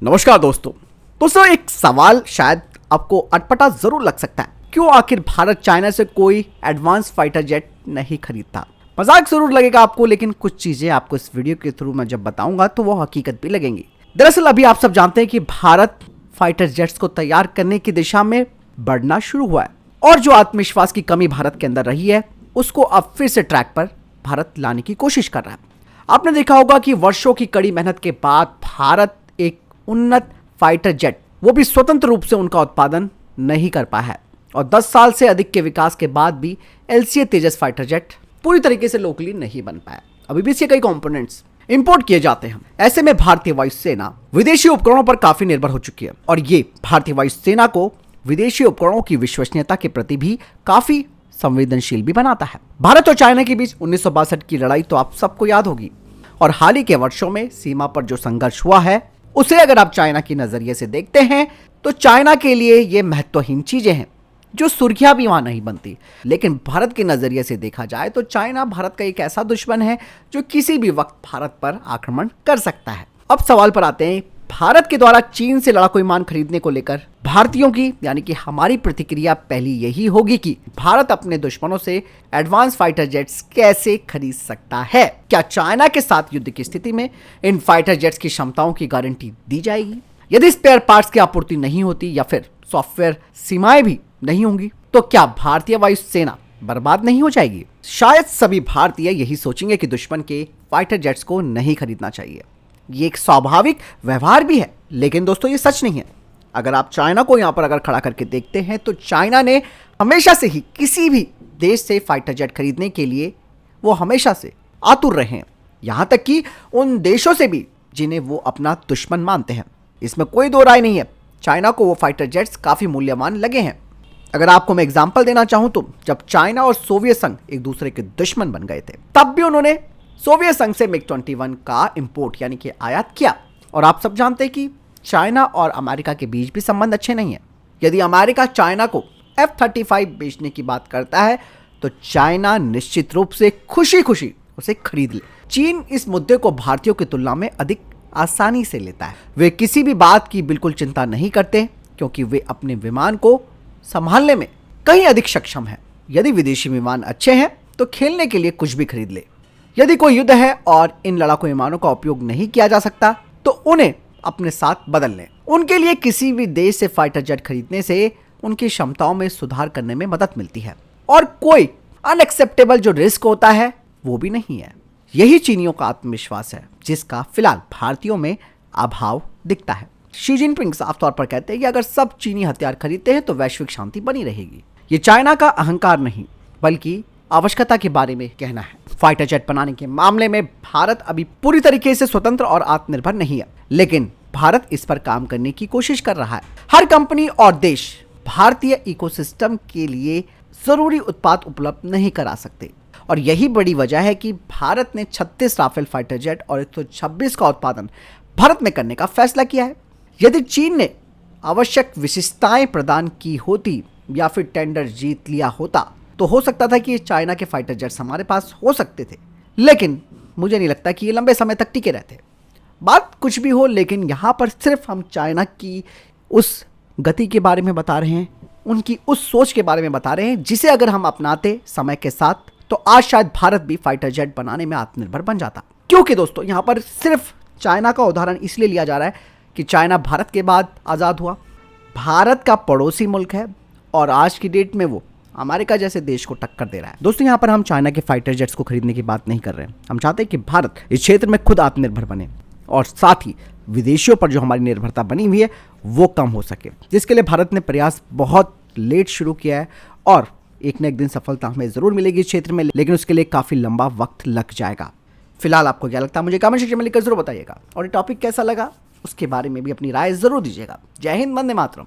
नमस्कार दोस्तों एक सवाल शायद आपको अटपटा जरूर लग सकता है। क्यों आखिर भारत चाइना से कोई एडवांस फाइटर जेट नहीं खरीदता? मजाक जरूर लगेगा आपको, लेकिन कुछ चीजें आपको इस वीडियो के थ्रू मैं जब बताऊंगा तो वो हकीकत भी लगेंगी। दरअसल अभी आप सब जानते हैं कि भारत फाइटर जेट्स को तैयार करने की दिशा में बढ़ना शुरू हुआ है, और जो आत्मविश्वास की कमी भारत के अंदर रही है उसको अब फिर से ट्रैक पर भारत लाने की कोशिश कर रहा है। आपने देखा होगा कि वर्षों की कड़ी मेहनत के बाद भारत एक उन्नत फाइटर जेट, वो भी स्वतंत्र रूप से उनका उत्पादन नहीं कर पाया है, और 10 साल से अधिक के विकास के बाद भी LCA तेजस फाइटर जेट पूरी तरीके से लोकली नहीं बन पाया। अभी भी इसके कई कंपोनेंट्स इंपोर्ट किए जाते हैं। ऐसे में भारतीय वायुसेना विदेशी उपकरणों पर काफी निर्भर हो चुकी है, और ये भारतीय वायुसेना को विदेशी उपकरणों की विश्वसनीयता के प्रति भी काफी संवेदनशील भी बनाता है। भारत और चाइना के बीच 1962 की लड़ाई तो आप सबको याद होगी, और हाल ही के वर्षों में सीमा पर जो संघर्ष हुआ है उसे अगर आप चाइना के नजरिए से देखते हैं तो चाइना के लिए ये महत्वहीन चीजें हैं जो सुर्खियां भी वहां नहीं बनती। लेकिन भारत के नजरिए से देखा जाए तो चाइना भारत का एक ऐसा दुश्मन है जो किसी भी वक्त भारत पर आक्रमण कर सकता है। अब सवाल पर आते हैं, भारत के द्वारा चीन से लड़ाकू विमान खरीदने को लेकर भारतीयों की यानी कि हमारी प्रतिक्रिया पहली यही होगी कि भारत अपने दुश्मनों से एडवांस फाइटर जेट्स कैसे खरीद सकता है। क्या चाइना के साथ युद्ध की स्थिति में इन फाइटर जेट्स की क्षमताओं की गारंटी दी जाएगी? यदि स्पेयर पार्ट्स की आपूर्ति नहीं होती या फिर सॉफ्टवेयर सीमाएं भी नहीं होंगी तो क्या भारतीय वायुसेना बर्बाद नहीं हो जाएगी? शायद सभी भारतीय यही सोचेंगे कि दुश्मन के फाइटर जेट्स को नहीं खरीदना चाहिए। ये एक स्वाभाविक व्यवहार भी है, लेकिन दोस्तों ये सच नहीं है। अगर आप चाइना को यहां पर अगर खड़ा करके देखते हैं तो चाइना ने हमेशा से ही किसी भी देश से फाइटर जेट खरीदने के लिए वो हमेशा से आतुर रहे हैं, यहां तक कि उन देशों से भी जिन्हें वो अपना दुश्मन मानते हैं। इसमें कोई दो राय नहीं है, चाइना को वो फाइटर जेट्स काफी मूल्यवान लगे हैं। अगर आपको मैं एग्जांपल देना चाहूं तो जब चाइना और सोवियत संघ एक दूसरे के दुश्मन बन गए थे तब भी उन्होंने सोवियत संघ से MiG-21 का इंपोर्ट यानी कि आयात किया। और आप सब जानते हैं कि चाइना और अमेरिका के बीच भी संबंध अच्छे नहीं है। यदि अमेरिका चाइना को F-35 बेचने की बात करता है तो चाइना निश्चित रूप से खुशी खुशी उसे खरीद ले। चीन इस मुद्दे को भारतीयों की तुलना में अधिक आसानी से लेता है। वे किसी भी बात की बिल्कुल चिंता नहीं करते क्योंकि वे अपने विमान को संभालने में कहीं अधिक सक्षम है। यदि विदेशी विमान अच्छे हैं तो खेलने के लिए कुछ भी खरीद ले। यदि कोई युद्ध है और इन लड़ाकू विमानों का उपयोग नहीं किया जा सकता तो उन्हें अपने साथ बदल लें। उनके लिए किसी भी देश से फाइटर जेट खरीदने से उनकी क्षमताओं में सुधार करने में मदद मिलती है, और कोई अनएक्सेप्टेबल जो रिस्क होता है वो भी नहीं है। यही चीनियों का आत्मविश्वास है जिसका फिलहाल भारतीयों में अभाव दिखता है। शी जिनपिंग साफ तौर पर कहते हैं कि अगर सब चीनी हथियार खरीदते हैं तो वैश्विक शांति बनी रहेगी। ये चाइना का अहंकार नहीं बल्कि आवश्यकता के बारे में कहना है। फाइटर जेट बनाने के मामले में भारत अभी पूरी तरीके से स्वतंत्र और आत्मनिर्भर नहीं है, लेकिन भारत इस पर काम करने की कोशिश कर रहा है। हर कंपनी और देश भारतीय इकोसिस्टम के लिए जरूरी उत्पाद उपलब्ध नहीं करा सकते, और यही बड़ी वजह है कि भारत ने 36 राफेल फाइटर जेट और 126 का उत्पादन भारत में करने का फैसला किया है। यदि चीन ने आवश्यक विशेषताएं प्रदान की होती या फिर टेंडर जीत लिया होता तो हो सकता था कि चाइना के फाइटर जेट्स हमारे पास हो सकते थे, लेकिन मुझे नहीं लगता कि ये लंबे समय तक टिके रहते। बात कुछ भी हो, लेकिन यहाँ पर सिर्फ हम चाइना की उस गति के बारे में बता रहे हैं, उनकी उस सोच के बारे में बता रहे हैं जिसे अगर हम अपनाते समय के साथ तो आज शायद भारत भी फाइटर जेट बनाने में आत्मनिर्भर बन जाता। क्योंकि दोस्तों यहाँ पर सिर्फ चाइना का उदाहरण इसलिए लिया जा रहा है कि चाइना भारत के बाद आज़ाद हुआ, भारत का पड़ोसी मुल्क है, और आज की डेट में वो अमेरिका जैसे देश को टक्कर दे रहा है। दोस्तों यहाँ पर हम चाइना के फाइटर जेट्स को खरीदने की बात नहीं कर रहे हैं। हम चाहते हैं कि भारत इस क्षेत्र में खुद आत्मनिर्भर बने, और साथ ही विदेशियों पर जो हमारी निर्भरता बनी हुई है वो कम हो सके, जिसके लिए भारत ने प्रयास बहुत लेट शुरू किया है, और एक न एक दिन सफलता हमें जरूर मिलेगी इस क्षेत्र में, लेकिन उसके लिए काफी लंबा वक्त लग जाएगा। फिलहाल आपको क्या लगता है मुझे कमेंट सेक्शन में लिखकर जरूर बताइएगा, और ये टॉपिक कैसा लगा उसके बारे में भी अपनी राय जरूर दीजिएगा। जय हिंद, वंदे मातरम।